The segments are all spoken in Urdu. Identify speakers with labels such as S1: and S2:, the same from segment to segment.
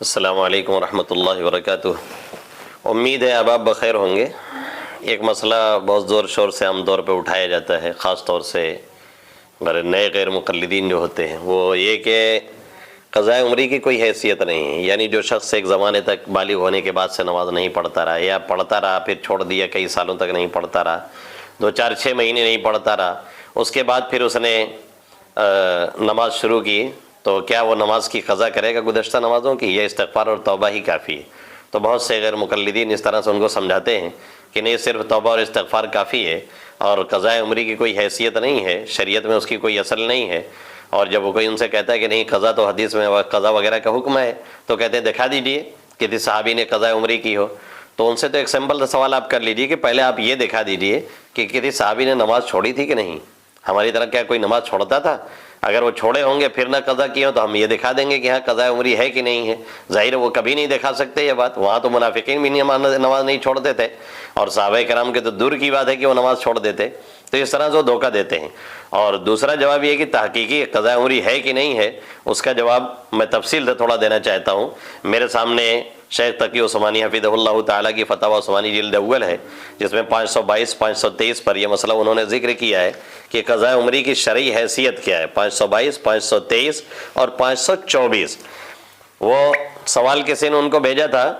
S1: السلام علیکم ورحمۃ اللہ وبرکاتہ۔ امید ہے اب آپ بخیر ہوں گے۔ ایک مسئلہ بہت زور شور سے عام طور پہ اٹھایا جاتا ہے، خاص طور سے نئے غیر مقلدین جو ہوتے ہیں، وہ یہ کہ قضاء عمری کی کوئی حیثیت نہیں ہے، یعنی جو شخص ایک زمانے تک بالغ ہونے کے بعد سے نماز نہیں پڑھتا رہا یا پڑھتا رہا پھر چھوڑ دیا، کئی سالوں تک نہیں پڑھتا رہا، 2 4 6 مہینے نہیں پڑھتا رہا، اس کے بعد پھر اس نے نماز شروع کی، تو کیا وہ نماز کی قضا کرے گا گزشتہ نمازوں کی، یا استغفار اور توبہ ہی کافی ہے؟ تو بہت سے غیر مقلدین اس طرح سے ان کو سمجھاتے ہیں کہ نہیں، صرف توبہ اور استغفار کافی ہے اور قضاء عمری کی کوئی حیثیت نہیں ہے، شریعت میں اس کی کوئی اصل نہیں ہے۔ اور جب وہ کوئی ان سے کہتا ہے کہ نہیں قضا تو حدیث میں قضا وغیرہ کا حکم ہے، تو کہتے ہیں دکھا دیجئے کسی صحابی نے قضاء عمری کی ہو۔ تو ان سے تو ایک سمپل سوال آپ کر لیجئے کہ پہلے آپ یہ دکھا دیجئے کہ کسی صحابی نے نماز چھوڑی تھی کہ نہیں۔ ہماری طرح کیا کوئی نماز چھوڑتا تھا؟ اگر وہ چھوڑے ہوں گے پھر نہ قضا کیے ہوں تو ہم یہ دکھا دیں گے کہ ہاں قضاء عمری ہے کہ نہیں ہے۔ ظاہر ہے وہ کبھی نہیں دکھا سکتے یہ بات، وہاں تو منافقین بھی نماز نہیں چھوڑتے تھے، اور صحابہ کرام کے تو دور کی بات ہے کہ وہ نماز چھوڑ دیتے۔ تو اس طرح سے وہ دھوکہ دیتے ہیں۔ اور دوسرا جواب یہ کہ تحقیقی قضاء عمری ہے کہ نہیں ہے، اس کا جواب میں تفصیل سے تھوڑا دینا چاہتا ہوں۔ میرے سامنے شیخ تقی عثمانی حفظہ اللہ تعالیٰ کی فتاوی عثمانی جلد اول ہے، جس میں 522 523 پر یہ مسئلہ انہوں نے ذکر کیا ہے کہ قضاء عمری کی شرعی حیثیت کیا ہے۔ 522 523 اور 524 وہ سوال کسی نے ان کو بھیجا تھا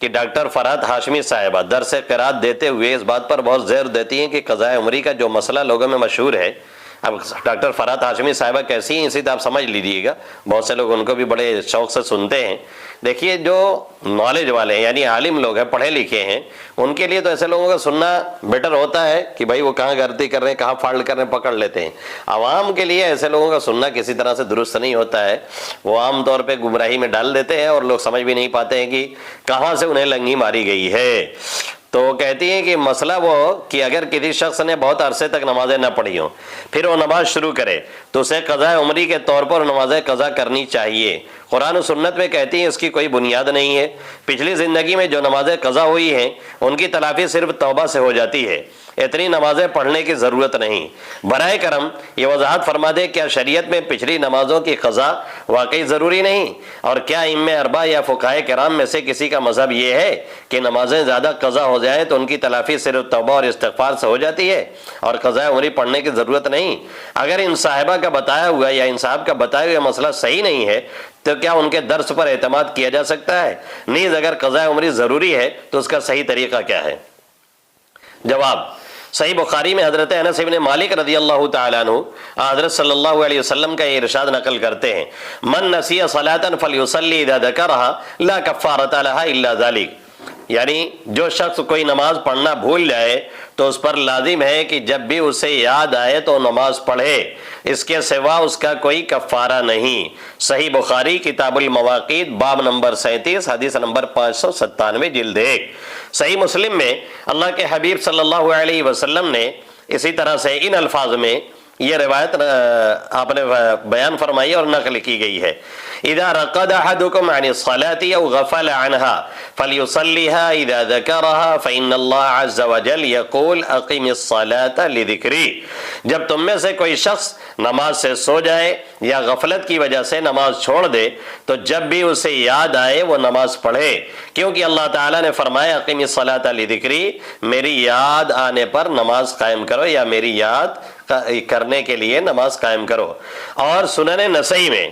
S1: کہ ڈاکٹر فرحت ہاشمی صاحبہ درس قرات دیتے ہوئے اس بات پر بہت زور دیتی ہیں کہ قضاء عمری کا جو مسئلہ لوگوں میں مشہور ہے۔ اب ڈاکٹر فرحت ہاشمی صاحبہ کیسی ہیں اسی تو آپ سمجھ لیجیے گا، بہت سے لوگ ان کو بھی بڑے شوق سے سنتے ہیں۔ دیکھیے جو نالج والے ہیں یعنی عالم لوگ ہیں، پڑھے لکھے ہیں، ان کے لیے تو ایسے لوگوں کا سننا بیٹر ہوتا ہے کہ بھائی وہ کہاں غلطی کر رہے ہیں، کہاں فالٹ کر رہے ہیں، پکڑ لیتے ہیں۔ عوام کے لیے ایسے لوگوں کا سننا کسی طرح سے درست نہیں ہوتا ہے، وہ عام طور پہ گمراہی میں ڈال دیتے ہیں اور لوگ سمجھ بھی نہیں پاتے ہیں کہ کہاں سے انہیں لنگی ماری گئی ہے۔ تو کہتی ہیں کہ مسئلہ وہ کہ اگر کسی شخص نے بہت عرصے تک نمازیں نہ پڑھی ہوں، پھر وہ نماز شروع کرے تو اسے قضاء عمری کے طور پر نمازیں قضا کرنی چاہیے۔ قرآن و سنت میں کہتی ہیں اس کی کوئی بنیاد نہیں ہے۔ پچھلی زندگی میں جو نمازیں قضا ہوئی ہیں ان کی تلافی صرف توبہ سے ہو جاتی ہے، اتنی نمازیں پڑھنے کی ضرورت نہیں۔ برائے کرم یہ وضاحت فرما دے کیا شریعت میں پچھلی نمازوں کی قضا واقعی ضروری نہیں؟ اور کیا ائمہ اربعہ یا فقہائے کرام میں سے کسی کا مذہب یہ ہے کہ نمازیں زیادہ قضا ہو جائیں تو ان کی تلافی صرف توبہ اور استغفار سے ہو جاتی ہے اور قضاء عمری پڑھنے کی ضرورت نہیں؟ اگر ان صاحبہ کا بتایا ہوا یا ان صاحب کا بتایا ہوا مسئلہ صحیح نہیں ہے تو کیا ان کے درس پر اعتماد کیا جا سکتا ہے؟ نیز اگر قضاء عمری ضروری ہے تو اس کا صحیح طریقہ کیا ہے؟ جواب: صحیح بخاری میں حضرت انس بن مالک رضی اللہ تعالیٰ عنہ حضرت صلی اللہ علیہ وسلم کا یہ ارشاد نقل کرتے ہیں: من نسی صلاۃ فلیصلی اذا ذکرها لا کفارۃ لها الا ذلک، یعنی جو شخص کوئی نماز پڑھنا بھول جائے تو اس پر لازم ہے کہ جب بھی اسے یاد آئے تو نماز پڑھے، اس کے سوا اس کا کوئی کفارہ نہیں۔ صحیح بخاری کتاب المواقیت باب نمبر 37 حدیث نمبر 597 جلد 1۔ صحیح مسلم میں اللہ کے حبیب صلی اللہ علیہ وسلم نے اسی طرح سے ان الفاظ میں یہ روایت آپ نے بیان فرمائی اور نقل کی گئی ہے: اذا رقد احدكم عن الصلاة او غفل عنها فليصليها اذا ذكرها فان الله عز وجل يقول اقم الصلاة لذكري۔ جب تم میں سے کوئی شخص نماز سے سو جائے یا غفلت کی وجہ سے نماز چھوڑ دے تو جب بھی اسے یاد آئے وہ نماز پڑھے، کیونکہ اللہ تعالیٰ نے فرمایا اقم الصلاة لذکری، میری یاد آنے پر نماز قائم کرو یا میری یاد کرنے کے لیے نماز قائم کرو۔ اور سنن نسائی میں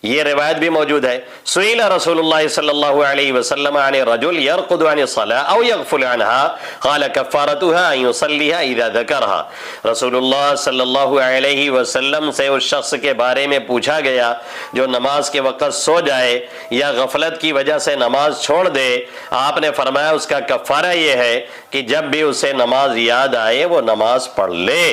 S1: یہ روایت بھی موجود ہے: سئل رسول اللہ صلی اللہ علیہ وسلم عن الرجل يرقد عن الصلاة او يغفل عنها قال كفارتها ان يصليها اذا ذكرها۔ رسول اللہ صلی اللہ علیہ وسلم سے اس شخص کے بارے میں پوچھا گیا جو نماز کے وقت سو جائے یا غفلت کی وجہ سے نماز چھوڑ دے، آپ نے فرمایا اس کا کفارہ یہ ہے کہ جب بھی اسے نماز یاد آئے وہ نماز پڑھ لے۔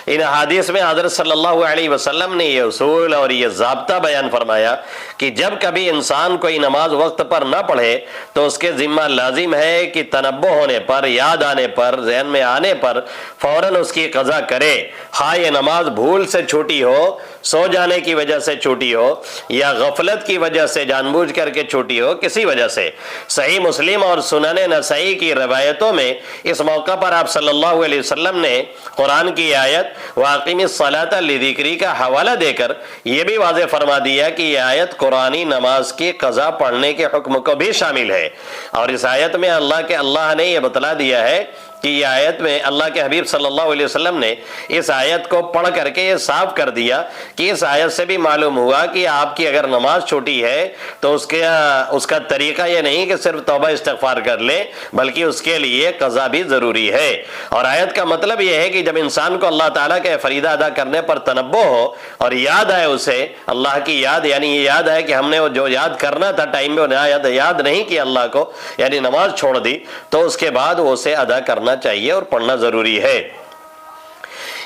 S1: ان حدیث میں حضرت صلی اللہ علیہ وسلم نے یہ اصول اور یہ ضابطہ بیان فرمایا کہ جب کبھی انسان کوئی نماز وقت پر نہ پڑھے تو اس کے ذمہ لازم ہے کہ تنبہ ہونے پر، یاد آنے پر، ذہن میں آنے پر فوراً اس کی قضا کرے، خواہ یہ نماز بھول سے چھوٹی ہو، سو جانے کی وجہ سے چھوٹی ہو یا غفلت کی وجہ سے جان بوجھ کر کے چھوٹی ہو، کسی وجہ سے۔ صحیح مسلم اور سنن نسائی کی روایتوں میں اس موقع پر آپ صلی اللہ علیہ وسلم نے قرآن کی آیت واقیم الصلاۃ لذکری کا حوالہ دے کر یہ بھی واضح فرما دیا کہ یہ آیت قرآنی نماز کی قضا پڑھنے کے حکم کو بھی شامل ہے۔ اور اس آیت میں اللہ نے یہ بتلا دیا ہے کہ یہ آیت میں اللہ کے حبیب صلی اللہ علیہ وسلم نے اس آیت کو پڑھ کر کے یہ صاف کر دیا کہ اس آیت سے بھی معلوم ہوا کہ آپ کی اگر نماز چھوٹی ہے تو اس کا طریقہ یہ نہیں کہ صرف توبہ استغفار کر لے، بلکہ اس کے لیے قضا بھی ضروری ہے۔ اور آیت کا مطلب یہ ہے کہ جب انسان کو اللہ تعالیٰ کے فریضہ ادا کرنے پر تنبہ ہو اور یاد آئے اسے اللہ کی یاد، یعنی یہ یاد آئے کہ ہم نے جو یاد کرنا تھا ٹائم میں یاد نہیں کیا اللہ کو، یعنی نماز چھوڑ دی، تو اس کے بعد وہ اسے ادا کرنا چاہیے اور پڑھنا ضروری ہے۔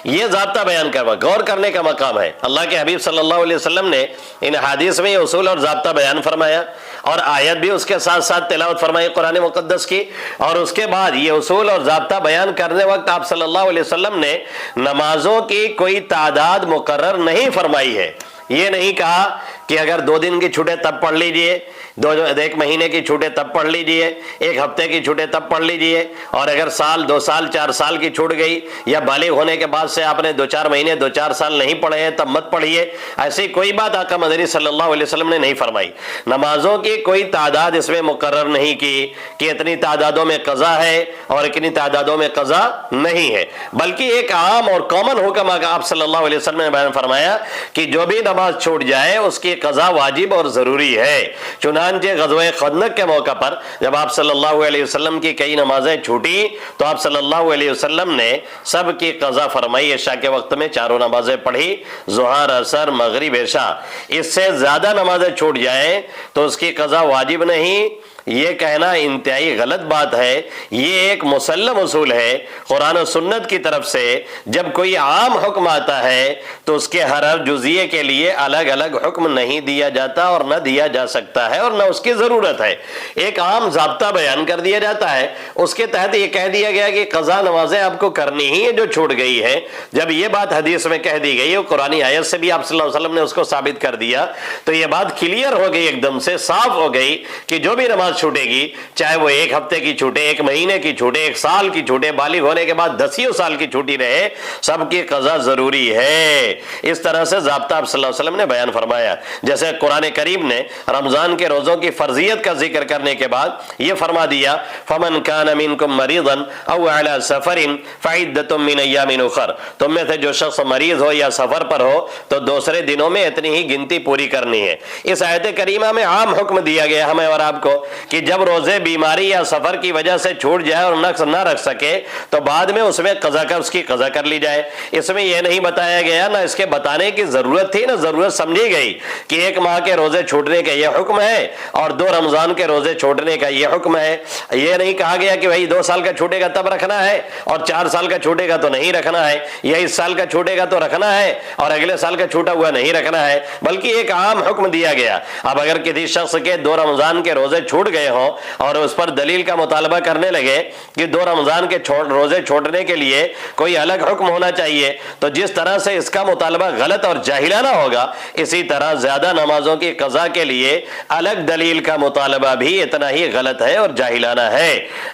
S1: یہ ضابطہ بیان کرنا غور کرنے کا مقام ہے۔ اللہ کے حبیب صلی اللہ علیہ وسلم نے ان حدیث میں یہ اصول اور ضابطہ بیان فرمایا، اور آیت بھی اس کے ساتھ ساتھ تلاوت فرمائی قرآن مقدس کی، اور اس کے بعد یہ اصول اور ضابطہ بیان کرنے وقت آپ صلی اللہ علیہ وسلم نے نمازوں کی کوئی تعداد مقرر نہیں فرمائی ہے۔ یہ نہیں کہا کہ اگر 2 دن کی چھٹے تب پڑھ لیجئے، 1 مہینے کی چھوٹے تب پڑھ لیجئے، 1 ہفتے کی چھوٹے تب پڑھ لیجئے، اور اگر سال 2 سال 4 سال کی چھوٹ گئی یا بالغ ہونے کے بعد سے آپ نے 2-4 مہینے 2-4 سال نہیں پڑھے ہیں تب مت پڑھیے، ایسی کوئی بات آقا مدنی صلی اللہ علیہ وسلم نے نہیں فرمائی۔ نمازوں کی کوئی تعداد اس میں مقرر نہیں کی کہ اتنی تعدادوں میں قضا ہے اور اتنی تعدادوں میں قضا نہیں ہے، بلکہ ایک عام اور کامن حکم آپ صلی اللہ علیہ وسلم نے بیان فرمایا کہ جو بھی نماز چھوٹ جائے اس کی قضا واجب اور ضروری ہے۔ چنانچہ غزوہ خندق کے موقع پر جب آپ صلی اللہ علیہ وسلم کی کئی نمازیں چھوٹی تو آپ صلی اللہ علیہ وسلم نے سب کی قضا فرمائی۔ عشاء کے وقت میں 4 نمازیں پڑھی، ظہر، عصر، مغرب، عشاء۔ اس سے زیادہ نمازیں چھوٹ جائیں تو اس کی قضا واجب نہیں، یہ کہنا انتہائی غلط بات ہے۔ یہ ایک مسلم اصول ہے قرآن و سنت کی طرف سے، جب کوئی عام حکم آتا ہے تو اس کے ہر جزیے کے لیے الگ الگ حکم نہیں دیا جاتا اور نہ دیا جا سکتا ہے اور نہ اس کی ضرورت ہے۔ ایک عام ضابطہ بیان کر دیا جاتا ہے، اس کے تحت یہ کہہ دیا گیا کہ قضا نمازیں آپ کو کرنی ہی ہے جو چھوٹ گئی ہے۔ جب یہ بات حدیث میں کہہ دی گئی اور قرآن آیت سے بھی آپ صلی اللہ علیہ وسلم نے اس کو ثابت کر دیا تو یہ بات کلیئر ہو گئی، ایک دم سے صاف ہو گئی کہ جو بھی نماز چھوٹے گی، چاہے وہ 1 ہفتے کی چھوٹے، 1 مہینے کی چھوٹے، 1 سال کی چھوٹے، بالغ ہونے کے بعد 10 سال کی چھوٹی رہے، سب کی قضا ضروری ہے۔ اس طرح سے ضابطہ آپ صلی اللہ علیہ وسلم نے بیان فرمایا۔ جیسے قرآن کریم نے رمضان کے روزوں کی فرضیت کا ذکر کرنے کے بعد یہ فرما دیا فَمَنْ كَانَ مِنْكُمْ مَرِيضًا أَوْ عَلَى سَفَرٍ فَعِدَّةٌ مِّنْ أَيَّامٍ أُخَرَ، تم میں سے جو شخص مریض ہو یا سفر پر ہو تو دوسرے دنوں میں اتنی ہی گنتی پوری کرنی ہے۔ اس آیت کریمہ میں عام حکم دیا گیا ہمیں اور آپ کو کہ جب روزے بیماری یا سفر کی وجہ سے چھوٹ جائے اور نقص نہ رکھ سکے تو بعد میں اس میں اس کی قضا کر لی جائے۔ اس میں یہ نہیں بتایا گیا، نہ اس کے بتانے کی ضرورت تھی، نہ ضرورت سمجھی گئی کہ 1 ماہ کے روزے چھوٹنے کا یہ حکم ہے اور 2 رمضان کے روزے چھوٹنے کا یہ حکم ہے۔ یہ نہیں کہا گیا کہ بھائی 2 سال کا چھوٹے گا تب رکھنا ہے اور 4 سال کا چھوٹے گا تو نہیں رکھنا ہے، یا اس سال کا چھوٹے گا تو رکھنا ہے اور اگلے سال کا چھوٹا ہوا نہیں رکھنا ہے، بلکہ ایک عام حکم دیا گیا۔ اب اگر کسی شخص کے 2 رمضان کے روزے چھوٹ گئے ہوں اور اس پر دلیل کا مطالبہ کرنے لگے کہ 2 رمضان کے روزے چھوڑنے کے لیے کوئی الگ حکم ہونا چاہیے، تو جس طرح سے اس کا مطالبہ غلط اور جاہلانہ ہوگا، اسی طرح زیادہ نمازوں کی قضا کے لیے الگ دلیل کا مطالبہ بھی اتنا ہی غلط ہے اور جاہلانہ ہے۔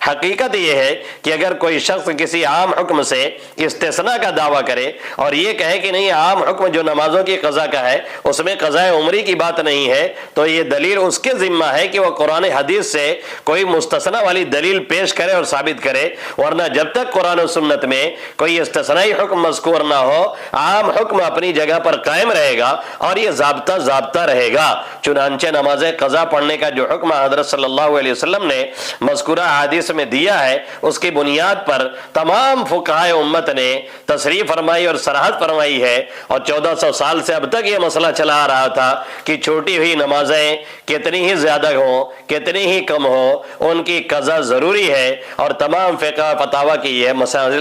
S1: حقیقت یہ ہے کہ اگر کوئی شخص کسی عام حکم سے استثناء کا دعویٰ کرے اور یہ کہے کہ نہیں عام حکم جو نمازوں کی قضا کا ہے اس میں قضاء عمری کی بات نہیں ہے، تو یہ دلیل اس کے ذمہ ہے کہ وہ قرآن حدیث سے کوئی مستثنیٰ والی دلیل پیش کرے اور ثابت کرے، ورنہ جب تک قرآن و سنت میں کوئی استثنائی حکم مذکور نہ ہو عام حکم اپنی جگہ پر قائم رہے گا اور یہ ضابطہ رہے گا۔ چنانچہ نماز قضا پڑھنے کا جو حکم حضرت صلی اللہ علیہ وسلم نے مذکورہ حدیث میں دیا ہے اس کی بنیاد پر تمام فقہائے امت نے تصریح فرمائی اور صراحت فرمائی ہے، اور 1400 سال سے اب تک یہ مسئلہ چلا آ رہا تھا کہ چھوٹی ہوئی نمازیں کتنی ہی زیادہ ہوں کتنی ہی کم ہو ان کی قضا ضروری ہے، اور تمام فقہ فتاویٰ کی یہ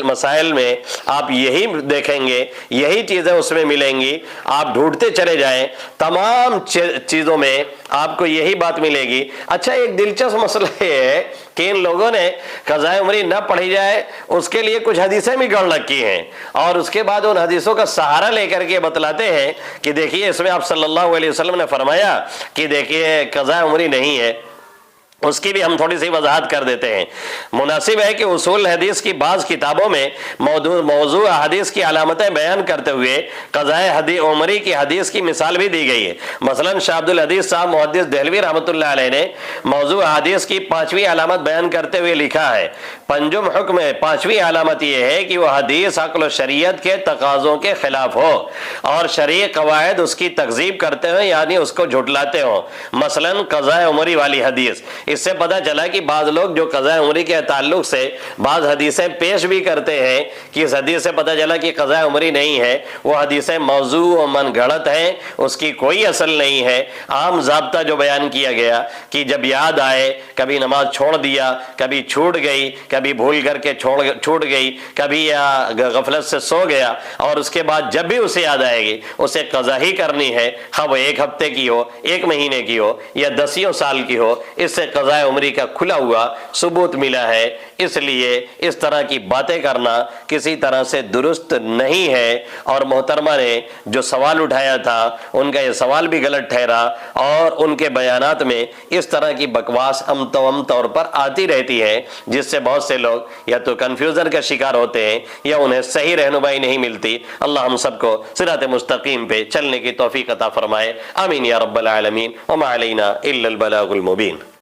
S1: مسائل میں آپ یہی دیکھیں گے، یہی چیزیں اس میں ملیں گی۔ آپ ڈھونڈتے چلے جائیں تمام چیزوں میں آپ کو یہی بات ملے گی۔ اچھا ایک دلچسپ مسئلہ یہ ہے کہ ان لوگوں نے قضاء عمری نہ پڑھی جائے اس کے لیے کچھ حدیثیں بھی گڑ رکھی ہیں، اور اس کے بعد ان حدیثوں کا سہارا لے کر کے بتلاتے ہیں کہ دیکھیے اس میں آپ صلی اللہ علیہ وسلم نے فرمایا کہ دیکھیے قضاء عمری نہیں ہے، اس کی بھی ہم تھوڑی سی وضاحت کر دیتے ہیں۔ مناسب ہے کہ اصول حدیث کی بعض کتابوں میں موضوع حدیث کی علامتیں بیان کرتے ہوئے قضائے عمری کی حدیث کی مثال بھی دی گئی ہے۔ مثلا شاہ عبد الحدیث صاحب محدث دہلوی رحمۃ اللہ علیہ نے موضوع حدیث کی 5ویں علامت بیان کرتے ہوئے لکھا ہے، پنجم حکم ہے، 5ویں علامت یہ ہے کہ وہ حدیث عقل و شریعت کے تقاضوں کے خلاف ہو اور شرعی قواعد اس کی تکذیب کرتے ہوں، یعنی اس کو جھٹلاتے ہوں۔ مثلا قضائے عمری والی حدیث، اس سے پتہ چلا کہ بعض لوگ جو قضاء عمری کے تعلق سے بعض حدیثیں پیش بھی کرتے ہیں کہ اس حدیث سے پتہ چلا کہ قضاء عمری نہیں ہے، وہ حدیثیں موضوع و من گھڑت ہیں، اس کی کوئی اصل نہیں ہے۔ عام ضابطہ جو بیان کیا گیا کہ جب یاد آئے، کبھی نماز چھوڑ دیا، کبھی چھوٹ گئی، کبھی بھول کر کے چھوٹ گئی، کبھی غفلت سے سو گیا، اور اس کے بعد جب بھی اسے یاد آئے گی اسے قضا ہی کرنی ہے، خواہ وہ 1 ہفتے کی ہو، 1 مہینے کی ہو یا 10 سال کی ہو، اس سے قضاء عمری کا کھلا ہوا ثبوت ملا ہے۔ اس لیے اس طرح کی باتیں کرنا کسی طرح سے درست نہیں ہے، اور محترمہ نے جو سوال اٹھایا تھا ان کا یہ سوال بھی غلط ٹھہرا، اور ان کے بیانات میں اس طرح کی بکواس عام طور پر آتی رہتی ہے، جس سے بہت سے لوگ یا تو کنفیوژن کا شکار ہوتے ہیں یا انہیں صحیح رہنمائی نہیں ملتی۔ اللہ ہم سب کو صراط مستقیم پہ چلنے کی توفیق عطا فرمائے، آمین یا رب العالمین، وما علینا الا البلاغ المبین۔